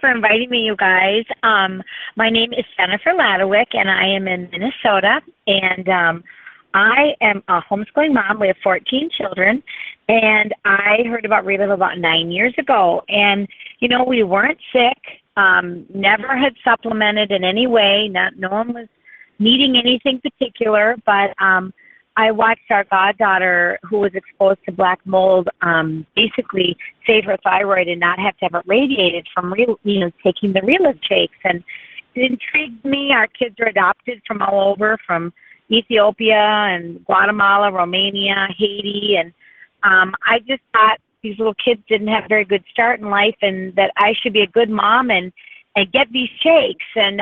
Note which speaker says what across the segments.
Speaker 1: for inviting me, you guys. My name is Jennifer Ladowick, and I am in Minnesota. And I am a homeschooling mom. We have 14 children, and I heard about Relive about 9 years ago. And, you know, we weren't sick, never had supplemented in any way. No one was needing anything particular, but I watched our goddaughter, who was exposed to black mold, basically save her thyroid and not have to have it radiated from, taking the Relive shakes. And it intrigued me. Our kids are adopted from all over, from Ethiopia and Guatemala, Romania, Haiti, and I just thought these little kids didn't have a very good start in life, and that I should be a good mom and get these shakes, and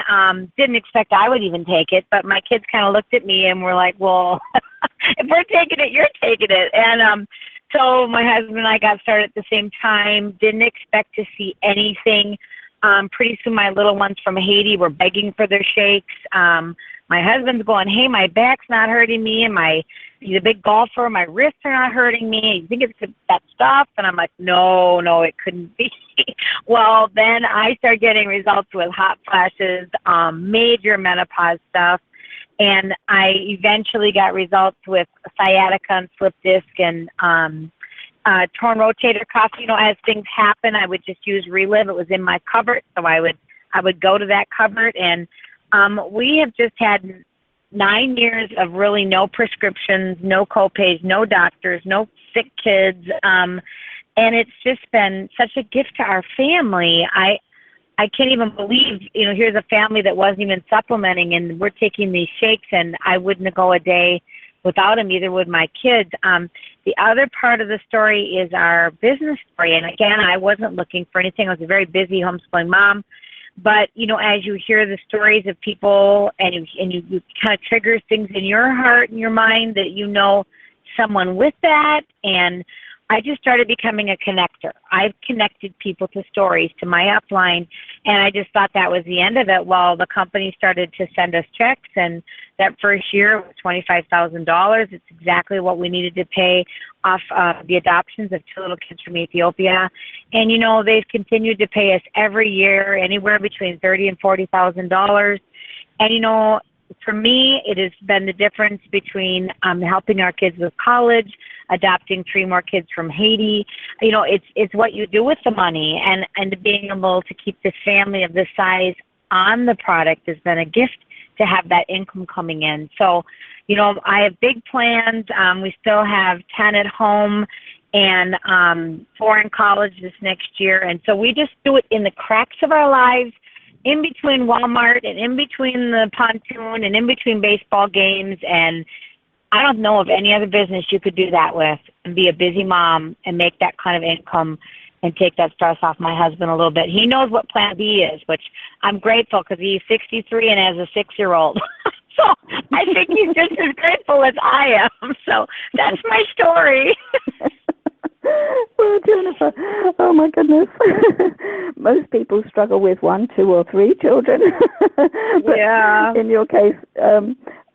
Speaker 1: didn't expect I would even take it, but my kids kind of looked at me and were like, well, if we're taking it, you're taking it. And so my husband and I got started at the same time, didn't expect to see anything. Pretty soon my little ones from Haiti were begging for their shakes. My husband's going, hey, my back's not hurting me, and he's a big golfer, my wrists are not hurting me. You think it's that stuff? And I'm like, no, it couldn't be. Well, then I started getting results with hot flashes, major menopause stuff, and I eventually got results with sciatica and slip disc and torn rotator cuff. You know, as things happen, I would just use Relive. It was in my cupboard, so I would go to that cupboard, and we have just had 9 years of really no prescriptions, no co-pays, no doctors, no sick kids, and it's just been such a gift to our family. I can't even believe, here's a family that wasn't even supplementing, and we're taking these shakes, and I wouldn't go a day without them, either would my kids. The other part of the story is our business story, and again, I wasn't looking for anything. I was a very busy homeschooling mom. But, as you hear the stories of people and you kind of trigger things in your heart and your mind that someone with that, and I just started becoming a connector. I've connected people to stories, to my upline, and I just thought that was the end of it. Well, the company started to send us checks, and that first year was $25,000. It's exactly what we needed to pay off the adoptions of 2 little kids from Ethiopia. And, they've continued to pay us every year, anywhere between $30,000 and $40,000. And, for me, it has been the difference between helping our kids with college, adopting 3 more kids from Haiti. It's what you do with the money, and being able to keep this family of this size on the product has been a gift to have that income coming in. So, I have big plans. We still have 10 at home and 4 in college this next year. And so we just do it in the cracks of our lives, in between Walmart and in between the pontoon and in between baseball games. And I don't know of any other business you could do that with and be a busy mom and make that kind of income and take that stress off my husband a little bit. He knows what Plan B is, which I'm grateful because he's 63 and has a 6-year-old. So I think he's just as grateful as I am. So that's my story.
Speaker 2: Well, Jennifer, oh my goodness. Most people struggle with 1, 2, or 3 children. But
Speaker 1: yeah.
Speaker 2: In your case,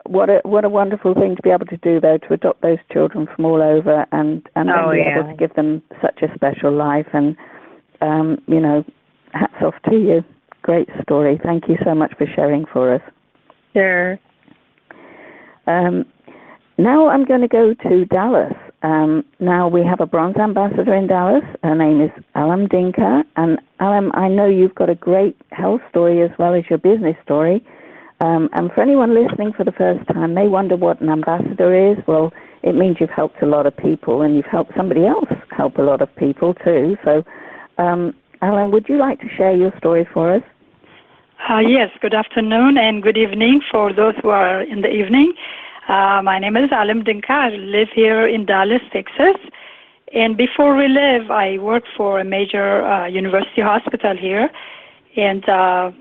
Speaker 2: what a wonderful thing to be able to do, though, to adopt those children from all over and then be able to give them such a special life. And, hats off to you. Great story. Thank you so much for sharing for us.
Speaker 1: Sure.
Speaker 2: Now I'm going to go to Dallas. Now we have a bronze ambassador in Dallas. Her name is Alam Dinka. And Alam, I know you've got a great health story as well as your business story. And for anyone listening for the first time, they wonder what an ambassador is. Well, it means you've helped a lot of people, and you've helped somebody else help a lot of people too. So, Alam, would you like to share your story for us?
Speaker 3: Yes, good afternoon and good evening for those who are in the evening. My name is Alam Dinka. I live here in Dallas, Texas. And before Relive, I worked for a major university hospital here. And I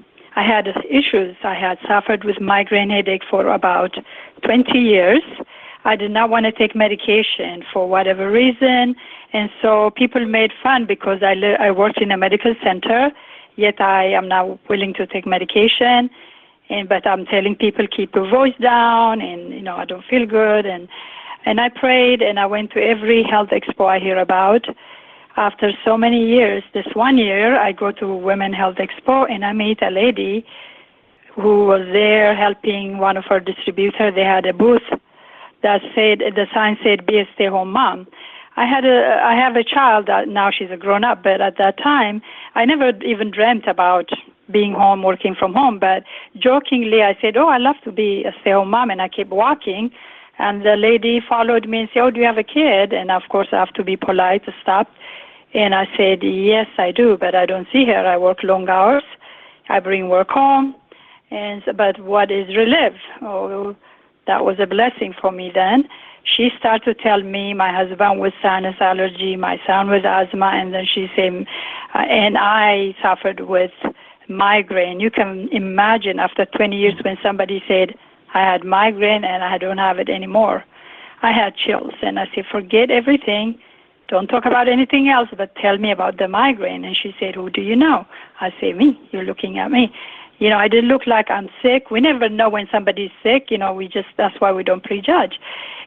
Speaker 3: had issues. I had suffered with migraine headache for about 20 years. I did not want to take medication for whatever reason. And so people made fun because I worked in a medical center, yet I am not willing to take medication. But I'm telling people, keep your voice down, and, I don't feel good. And I prayed, and I went to every health expo I hear about. after so many years, this one year, I go to Women Health Expo, and I meet a lady who was there helping one of her distributors. They had a booth that said, the sign said, "Be a stay-home mom." I have a child that now she's a grown-up, but at that time, I never even dreamt about being home, working from home. But jokingly, I said, "Oh, I love to be a stay-home mom," and I kept walking. And the lady followed me and said, "Oh, do you have a kid?" And of course, I have to be polite to stop. And I said, "Yes, I do, but I don't see her. I work long hours. I bring work home. But what is Relive?" Oh, that was a blessing for me then. She started to tell me my husband with sinus allergy, my son with asthma, and then she said, and I suffered with migraine. You can imagine after 20 years when somebody said, I had migraine and I don't have it anymore. I had chills, and I said, forget everything. Don't talk about anything else, but tell me about the migraine. And she said, who do you know? I say, me. You're looking at me. You know, I didn't look like I'm sick. We never know when somebody's sick. You know, that's why we don't prejudge.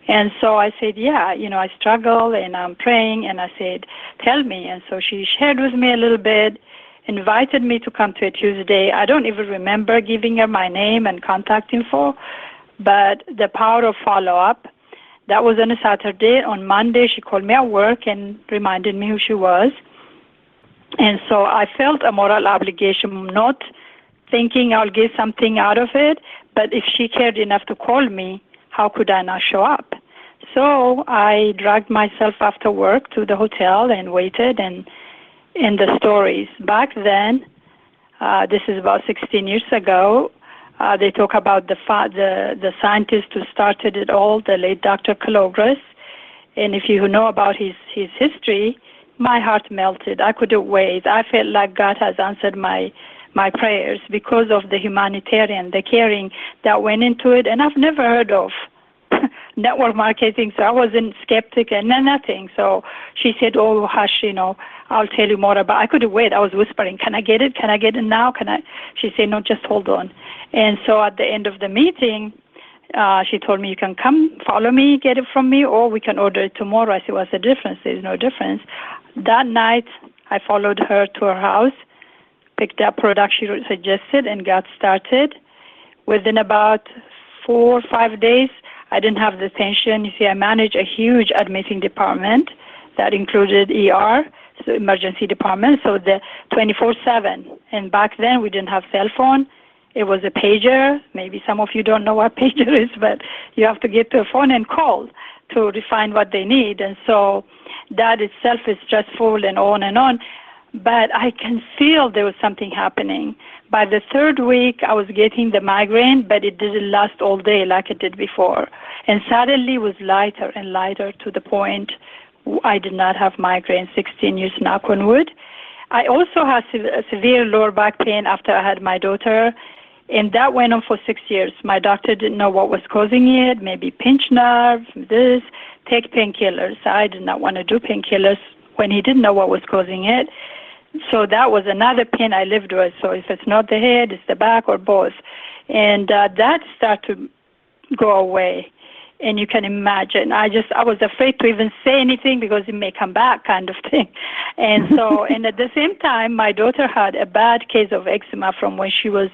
Speaker 3: And so I said, yeah, you know, I struggle and I'm praying. And I said, tell me. And so she shared with me a little bit, invited me to come to a Tuesday. I don't even remember giving her my name and contact info, but the power of follow-up. That was on a Saturday. On Monday, she called me at work and reminded me who she was. And so I felt a moral obligation, not thinking I'll get something out of it, but if she cared enough to call me, how could I not show up? So I dragged myself after work to the hotel and waited, and in the stories. Back then, this is about 16 years ago, they talk about the scientist who started it all, the late Dr. Calogres. And if you know about his history, my heart melted. I couldn't wait. I felt like God has answered my prayers because of the humanitarian, the caring that went into it. And I've never heard of network marketing, so I wasn't skeptic and nothing. So she said, oh, hush, you know, I'll tell you more about it. I couldn't wait. I was whispering, can I get it? Can I get it now? She said, no, just hold on. And so at the end of the meeting, she told me, you can come, follow me, get it from me, or we can order it tomorrow. I said, what's the difference? There's no difference. That night, I followed her to her house, picked up product she suggested, and got started. Within about 4 or 5 days, I didn't have the tension. You see, I managed a huge admitting department that included ER, so emergency department, so the 24/7. And back then, we didn't have cell phone. It was a pager. Maybe some of you don't know what pager is, but you have to get to a phone and call to refine what they need. And so that itself is stressful and on and on. But I can feel there was something happening. By the third week, I was getting the migraine, but it didn't last all day like it did before. And suddenly it was lighter and lighter to the point I did not have migraine, 16 years, knock on wood. I also had severe lower back pain after I had my daughter, and that went on for 6 years. My doctor didn't know what was causing it, maybe pinched nerve, this, take painkillers. I did not want to do painkillers when he didn't know what was causing it. So that was another pain I lived with. So if it's not the head, it's the back or both. And that started to go away. And you can imagine, I was afraid to even say anything because it may come back kind of thing. And so, and at the same time, my daughter had a bad case of eczema from when she was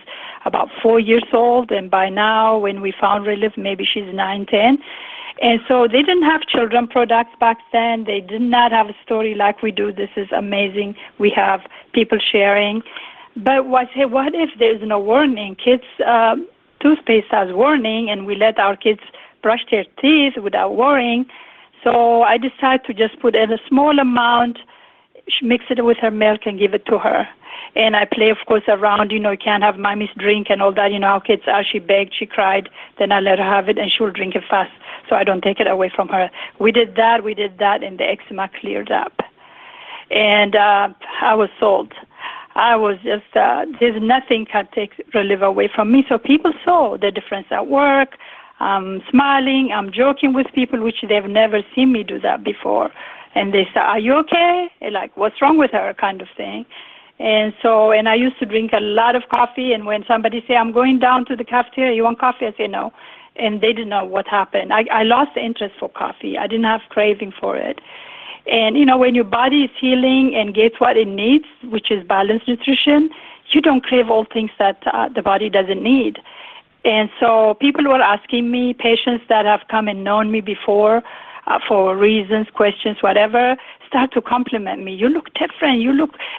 Speaker 3: about 4 years old. And by now, when we found Relief, maybe she's 9, 10. And so they didn't have children products back then. They did not have a story like we do. This is amazing. We have people sharing. But what if there's no warning? Kids, toothpaste has warning, and we let our kids brush their teeth without worrying. So I decided to just put in a small amount, mix it with her milk, and give it to her. And I play, of course, around, you can't have mommy's drink and all that. You know how kids are. She begged, she cried. Then I let her have it, and she will drink it fast, so I don't take it away from her. We did that, and the eczema cleared up. And I was sold. I was just, there's nothing can take Relief away from me. So people saw the difference at work. I'm smiling, I'm joking with people, which they've never seen me do that before. And they say, are you okay? And like, what's wrong with her, kind of thing. And so, and I used to drink a lot of coffee, and when somebody say, I'm going down to the cafeteria, you want coffee? I say, no. And they didn't know what happened. I lost the interest for coffee. I didn't have craving for it. And, when your body is healing and gets what it needs, which is balanced nutrition, you don't crave all things that the body doesn't need. And so people were asking me, patients that have come and known me before for reasons, questions, whatever, start to compliment me. You look different.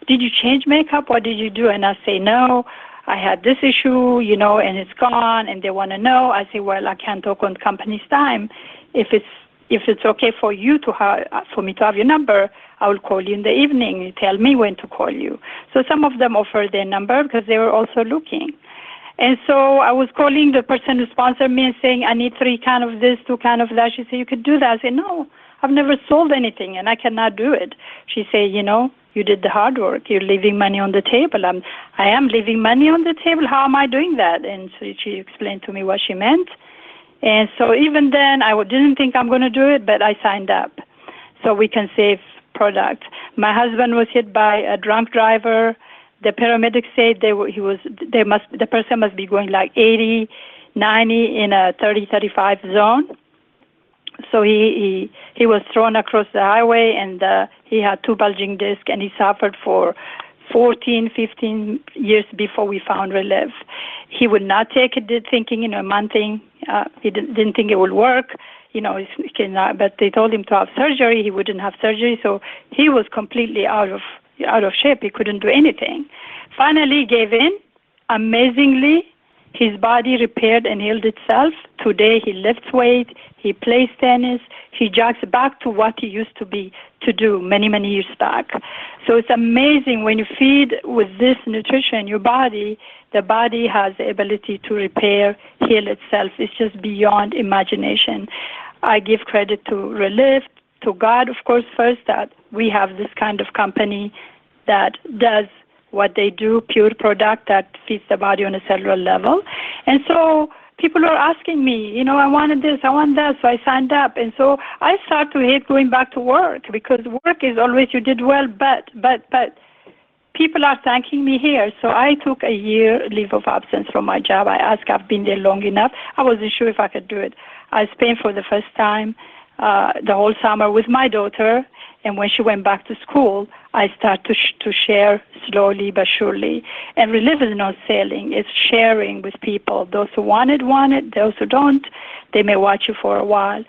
Speaker 3: Did you change makeup? What did you do? And I say, no, I had this issue, and it's gone, and they want to know. I say, well, I can't talk on company's time. If it's okay for you for me to have your number, I will call you in the evening. You tell me when to call you. So some of them offered their number because they were also looking. And so I was calling the person who sponsored me and saying, I need 3 cans of this, 2 cans of that. She said, you could do that. I said, no, I've never sold anything, and I cannot do it. She said, you did the hard work. You're leaving money on the table. I am leaving money on the table. How am I doing that? And so she explained to me what she meant. And so even then, I didn't think I'm going to do it, but I signed up so we can save product. My husband was hit by a drunk driver. The paramedics said the person must be going like 80, 90 in a 30, 35 zone. So he was thrown across the highway, and he had 2 bulging discs, and he suffered for 14, 15 years before we found Relief. He would not take it, thinking, a month thing. He didn't think it would work. But they told him to have surgery. He wouldn't have surgery, so he was completely out of shape. He couldn't do anything. Finally, he gave in. Amazingly, his body repaired and healed itself. Today, he lifts weight. He plays tennis. He jogs back to what he used to do many, many years back. So it's amazing when you feed with this nutrition, your body, the body has the ability to repair, heal itself. It's just beyond imagination. I give credit to Relief, to God, of course, first, that we have this kind of company that does what they do, pure product that feeds the body on a cellular level. And so people are asking me, I wanted this, I want that, so I signed up. And so I start to hate going back to work, because work is always, you did well, but people are thanking me here. So I took a year leave of absence from my job. I asked, I've been there long enough. I wasn't sure if I could do it. I spent for the first time the whole summer with my daughter, and when she went back to school, I started to share slowly but surely. And Relief is not selling, it's sharing with people. Those who want it, those who don't, they may watch you for a while.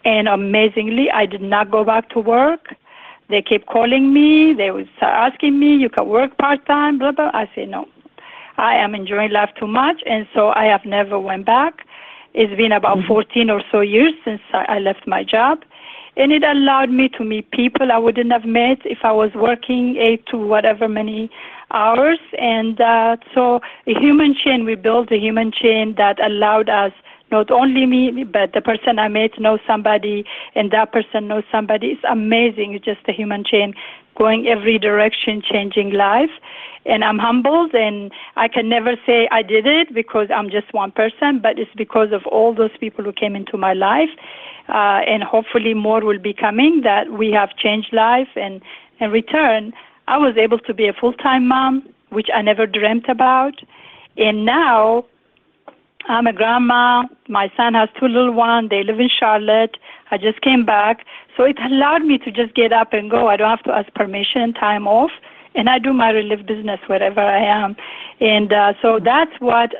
Speaker 3: And amazingly, I did not go back to work. They kept calling me, they would start asking me, you can work part-time, blah, blah. I say, no, I am enjoying life too much, and so I have never went back. It's been about 14 or so years since I left my job, and it allowed me to meet people I wouldn't have met if I was working 8 to whatever many hours. And so a human chain, we built a human chain that allowed us, not only me, but the person I met knows somebody, and that person knows somebody. It's amazing. It's just a human chain going every direction, changing life. And I'm humbled, and I can never say I did it because I'm just one person, but it's because of all those people who came into my life, and hopefully more will be coming, that we have changed life. And in return, I was able to be a full-time mom, which I never dreamt about. And now I'm a grandma. My son has 2 little ones. They live in Charlotte. I just came back. So it allowed me to just get up and go. I don't have to ask permission, time off. And I do my Relief business wherever I am. And so that's what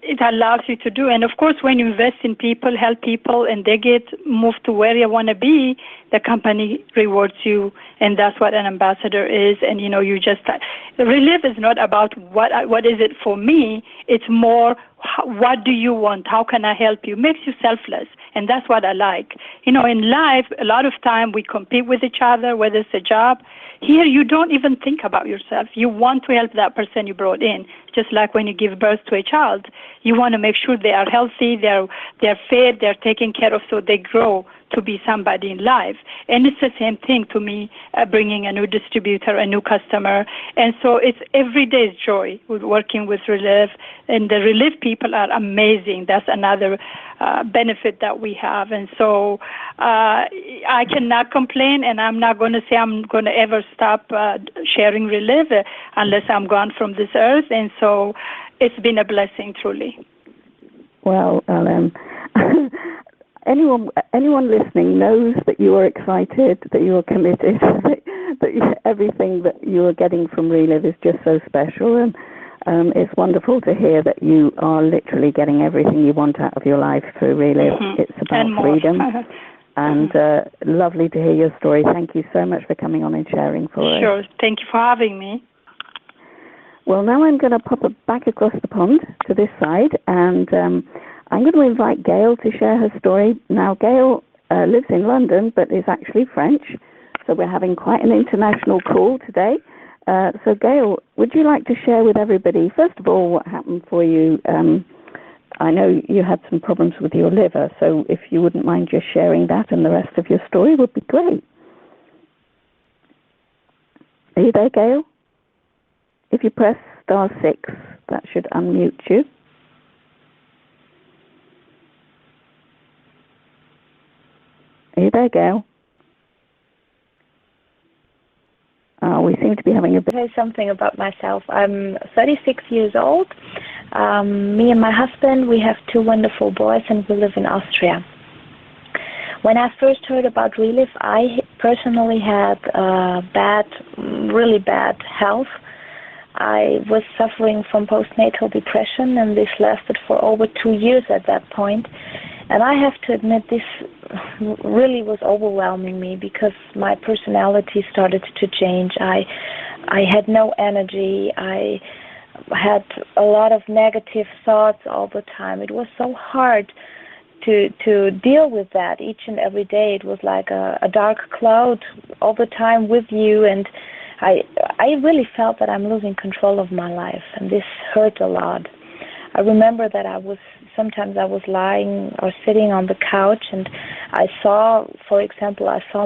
Speaker 3: it allows you to do. And, of course, when you invest in people, help people, and they get moved to where you want to be, the company rewards you. And that's what an ambassador is. And, you just Relief is not about what is it for me. It's more, what do you want? How can I help you? It makes you selfless. And that's what I like. In life, a lot of time we compete with each other, whether it's a job. Here, you don't even think about yourself. You want to help that person you brought in. Just like when you give birth to a child, you want to make sure they are healthy, they're fed, they're taken care of, so they grow to be somebody in life. And it's the same thing to me, bringing a new distributor, a new customer. And so it's every day's joy with working with Relief. And the Relief people are amazing. That's another benefit that we have. And so I cannot complain, and I'm not going to say I'm going to ever stop sharing Relief unless I'm gone from this earth. And so it's been a blessing, truly.
Speaker 2: Well, anyone listening knows that you are excited, that you are committed, that everything that you are getting from Relive is just so special, and it's wonderful to hear that you are literally getting everything you want out of your life through Relive. Mm-hmm. It's about freedom. And lovely to hear your story. Thank you so much for coming on and sharing for us.
Speaker 3: Sure. Thank you for having me.
Speaker 2: Well, now I'm going to pop it back across the pond to this side, and I'm going to invite Gail to share her story. Now, Gail lives in London, but is actually French, so we're having quite an international call today. So, Gail, would you like to share with everybody, first of all, what happened for you? I know you had some problems with your liver, so if you wouldn't mind just sharing that, and the rest of your story would be great. Are you there, Gail? If you press *6, that should unmute you. Are you there, Gail? We seem to be having a bit...
Speaker 1: Say something about myself. I'm 36 years old. Me and my husband, we have 2 wonderful boys, and we live in Austria. When I first heard about Relive, I personally had really bad health. I was suffering from postnatal depression, and this lasted for over 2 years at that point. And I have to admit, this really was overwhelming me because my personality started to change. I had no energy. I had a lot of negative thoughts all the time. It was so hard to deal with that each and every day. It was like a dark cloud all the time with you, and I really felt that I'm losing control of my life, and this hurt a lot. I remember that sometimes I was lying or sitting on the couch, and I saw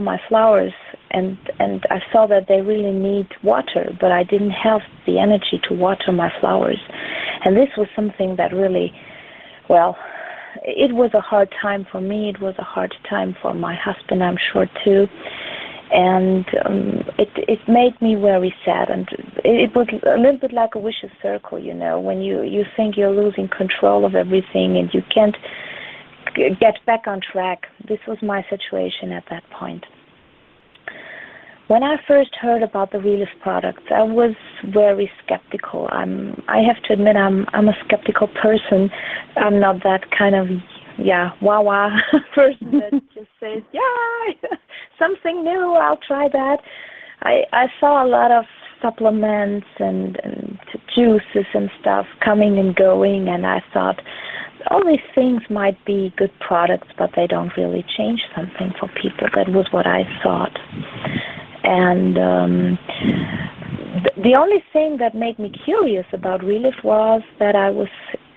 Speaker 1: my flowers, and I saw that they really need water, but I didn't have the energy to water my flowers. And this was something that really, it was a hard time for me. It was a hard time for my husband, I'm sure, too. And it made me very sad, and it was a little bit like a vicious circle, when you think you're losing control of everything and you can't get back on track. This was my situation at that point. When I first heard about the Relive products, I was very skeptical. I have to admit, I'm a skeptical person. I'm not that kind of wah-wah person that just says, something new, I'll try that. I saw a lot of supplements and juices and stuff coming and going, and I thought all these things might be good products, but they don't really change something for people. That was what I thought. And the only thing that made me curious about Relive was that I was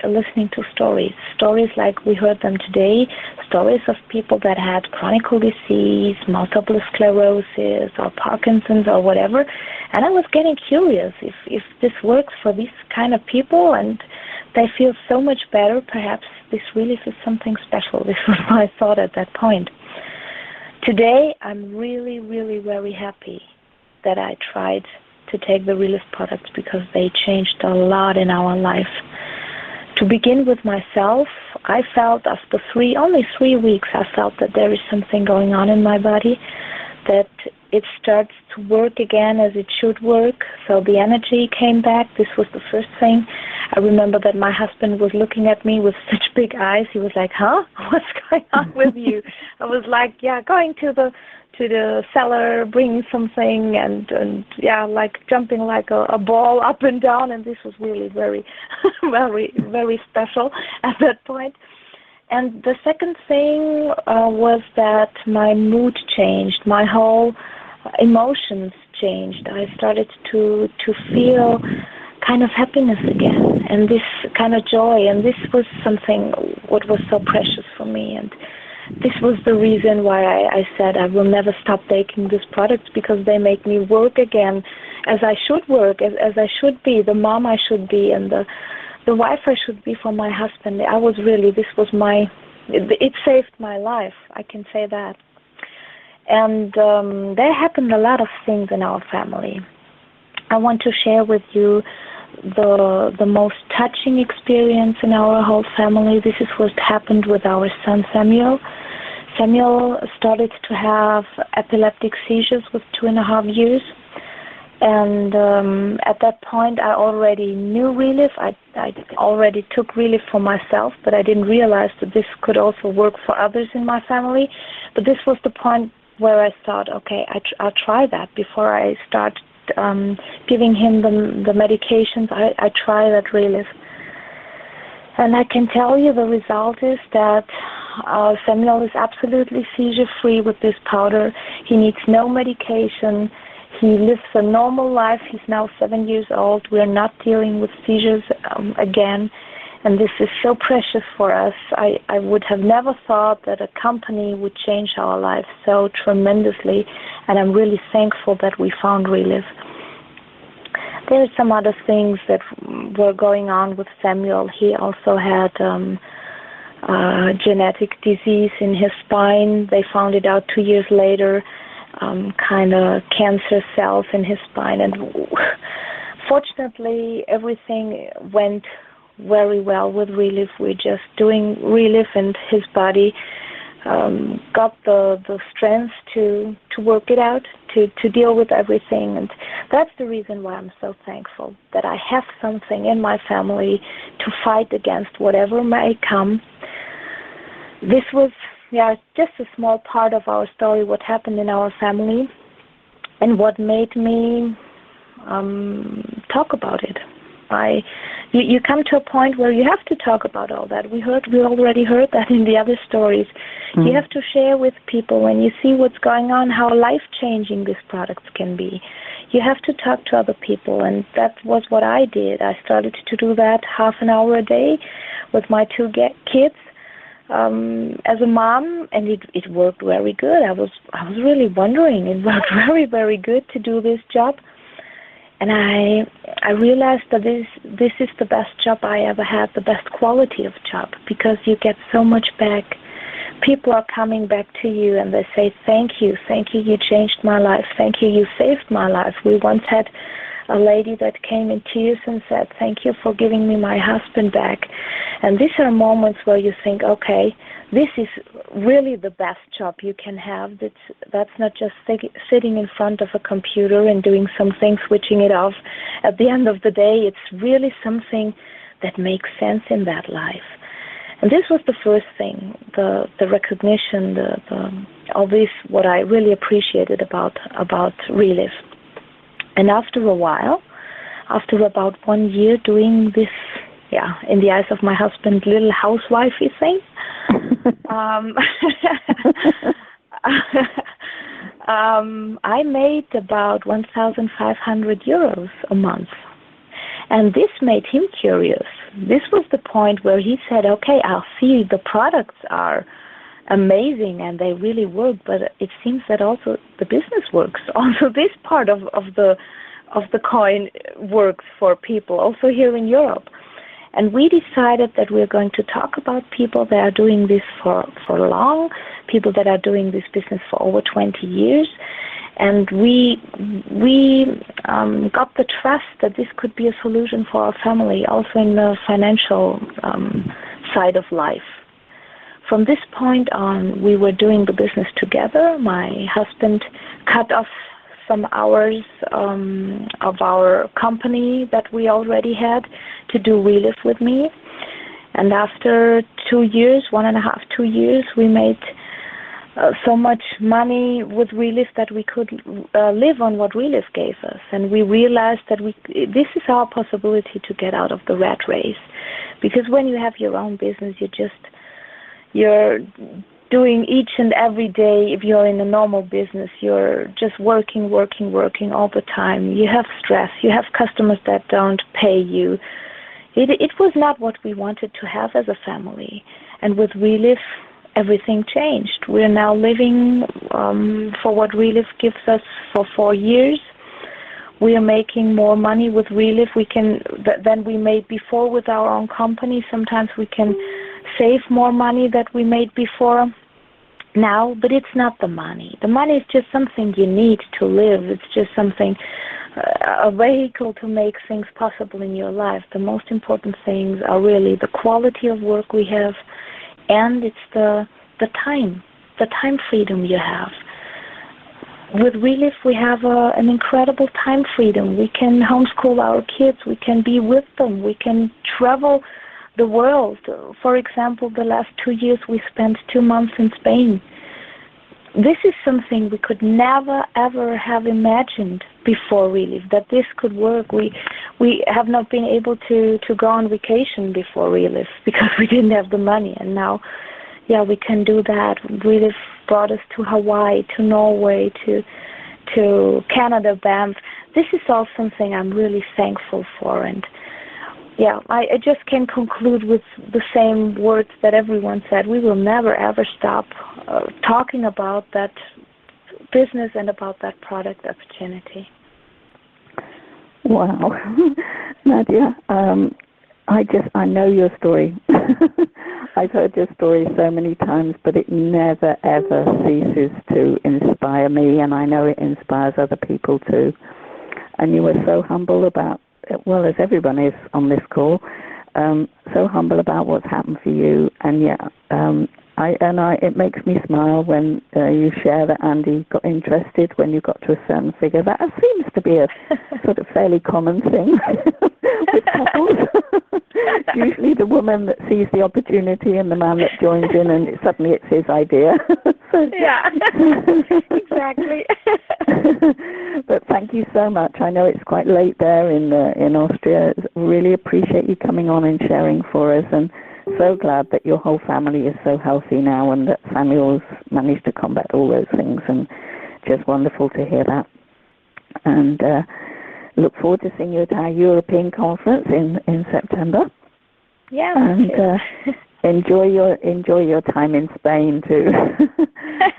Speaker 1: listening to stories like we heard them today, stories of people that had chronic disease, multiple sclerosis, or Parkinson's, or whatever, and I was getting curious if this works for these kind of people and they feel so much better. Perhaps this really is something special. This was my thought at that point. Today, I'm really, really very happy that I tried to take the Relive products because they changed a lot in our life. To begin with myself, I felt after only 3 weeks, I felt that there is something going on in my body, that it starts to work again as it should work. So the energy came back. This was the first thing. I remember that my husband was looking at me with such big eyes. He was like, "Huh? What's going on with you?" I was like, going to the cellar, bringing something, and like jumping like a ball up and down, and this was really very, very, very special at that point. And the second thing was that my mood changed. My whole emotions changed. I started to feel kind of happiness again, and this kind of joy, and this was something what was so precious for me. And this was the reason why I said I will never stop taking these products, because they make me work again as I should work, as I should be, the mom I should be, and the wife I should be for my husband. It saved my life, I can say that. And there happened a lot of things in our family. I want to share with you the most touching experience in our whole family. This is what happened with our son Samuel.
Speaker 4: Samuel started to have epileptic seizures with 2.5 years. And at that point, I already knew Relief. I already took Relief for myself, but I didn't realize that this could also work for others in my family. But this was the point where I thought, okay, I'll try that before I start giving him the medications. I try that Relief. And I can tell you the result is that Samuel is absolutely seizure-free with this powder. He needs no medication. He lives a normal life. He's now 7 years old. We're not dealing with seizures again, and this is so precious for us. I would have never thought that a company would change our lives so tremendously, and I'm really thankful that we found Relief. There are some other things that were going on with Samuel. He also had genetic disease in his spine. They found it out 2 years later. Kind of cancer cells in his spine, and fortunately everything went very well with Relief. We're just doing Relief, and his body got the strength to work it out, to deal with everything, and that's the reason why I'm so thankful that I have something in my family to fight against whatever may come. This was just a small part of our story, what happened in our family, and what made me talk about it. You come to a point where you have to talk about all that. We already heard that in the other stories. Mm-hmm. You have to share with people when you see what's going on, how life-changing these products can be. You have to talk to other people, and that was what I did. I started to do that half an hour a day with my 2 kids. As a mom, and it worked very good. I was really wondering. It worked very, very good to do this job, and I realized that this is the best job I ever had, the best quality of job, because you get so much back. People are coming back to you and they say, thank you, you changed my life, thank you, you saved my life. We once had a lady that came in tears and said, thank you for giving me my husband back. And these are moments where you think, okay, this is really the best job you can have. That's not just sitting in front of a computer and doing something, switching it off. At the end of the day, it's really something that makes sense in that life. And this was the first thing, the recognition, all this, what I really appreciated about Relief. And after a while, after about 1 year doing this, in the eyes of my husband, little housewifey thing, I made about 1,500 euros a month. And this made him curious. This was the point where he said, okay, I'll see the products are amazing and they really work, but it seems that also the business works. Also this part of the coin works for people, also here in Europe. And we decided that we're going to talk about people that are doing this for long, people that are doing this business for over 20 years. And we got the trust that this could be a solution for our family, also in the financial side of life. From this point on, we were doing the business together. My husband cut off some hours of our company that we already had to do Relief with me. And after 2 years, 1.5, 2 years, we made so much money with Relief that we could live on what Relief gave us. And we realized that this is our possibility to get out of the rat race. Because when you have your own business, you're doing each and every day. If you're in a normal business, you're just working all the time. You have stress. You have customers that don't pay you. It was not what we wanted to have as a family. And with Relief, everything changed. We're now living for what Relief gives us for 4 years. We are making more money with Relief than we made before with our own company. Sometimes we can save more money that we made before now, but it's not the money. The money is just something you need to live. It's just something, a vehicle to make things possible in your life. The most important things are really the quality of work we have, and it's the time the time freedom you have. With Relive, we have an incredible time freedom. We can homeschool our kids. We can be with them. We can travel the world. For example, the last 2 years we spent 2 months in Spain. This is something we could never, ever have imagined before Relive, that this could work. We have not been able to go on vacation before Relive because we didn't have the money. And now, we can do that. Relive brought us to Hawaii, to Norway, to Canada, Banff. This is all something I'm really thankful for. And I just can conclude with the same words that everyone said. We will never, ever stop talking about that business and about that product opportunity.
Speaker 2: Wow. Nadia, I know your story. I've heard your story so many times, but it never, ever ceases to inspire me, and I know it inspires other people too. And you were so humble about, well, as everyone is on this call, so humble about what's happened for you. And it makes me smile when you share that Andy got interested when you got to a certain figure. That seems to be a sort of fairly common thing with couples. Usually the woman that sees the opportunity and the man that joins in, and suddenly it's his idea.
Speaker 1: Yeah, exactly.
Speaker 2: But thank you so much. I know it's quite late there in Austria. Really appreciate you coming on and sharing for us, and so glad that your whole family is so healthy now and that Samuel's managed to combat all those things, and just wonderful to hear that. And look forward to seeing you at our European conference in September.
Speaker 4: Yeah.
Speaker 2: And enjoy your time in Spain too.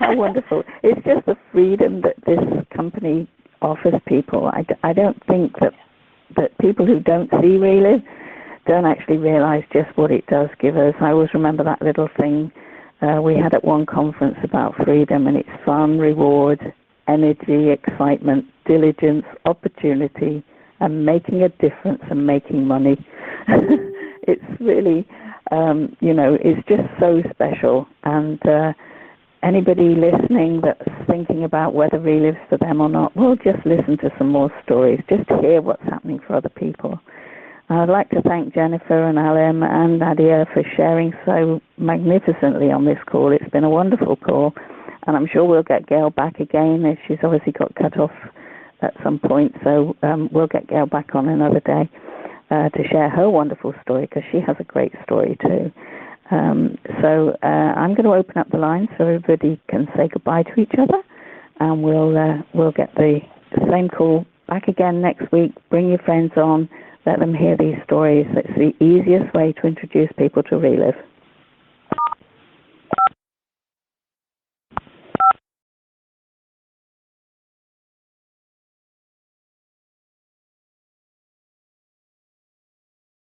Speaker 2: How wonderful. It's just the freedom that this company offers people. I don't think that people who don't see Relive don't actually realize just what it does give us. I always remember that little thing we had at one conference about freedom, and it's fun, reward, energy, excitement, diligence, opportunity, and making a difference and making money. It's really, it's just so special. And anybody listening that's thinking about whether Relive's for them or not, well, just listen to some more stories. Just hear what's happening for other people. I'd like to thank Jennifer and Alim and Nadia for sharing so magnificently on this call. It's been a wonderful call, and I'm sure we'll get Gail back again. She's obviously got cut off at some point, so we'll get Gail back on another day to share her wonderful story, because she has a great story too. So I'm going to open up the line so everybody can say goodbye to each other, and we'll get the same call back again next week. Bring your friends on. Let them hear these stories. It's the easiest way to introduce people to Relive.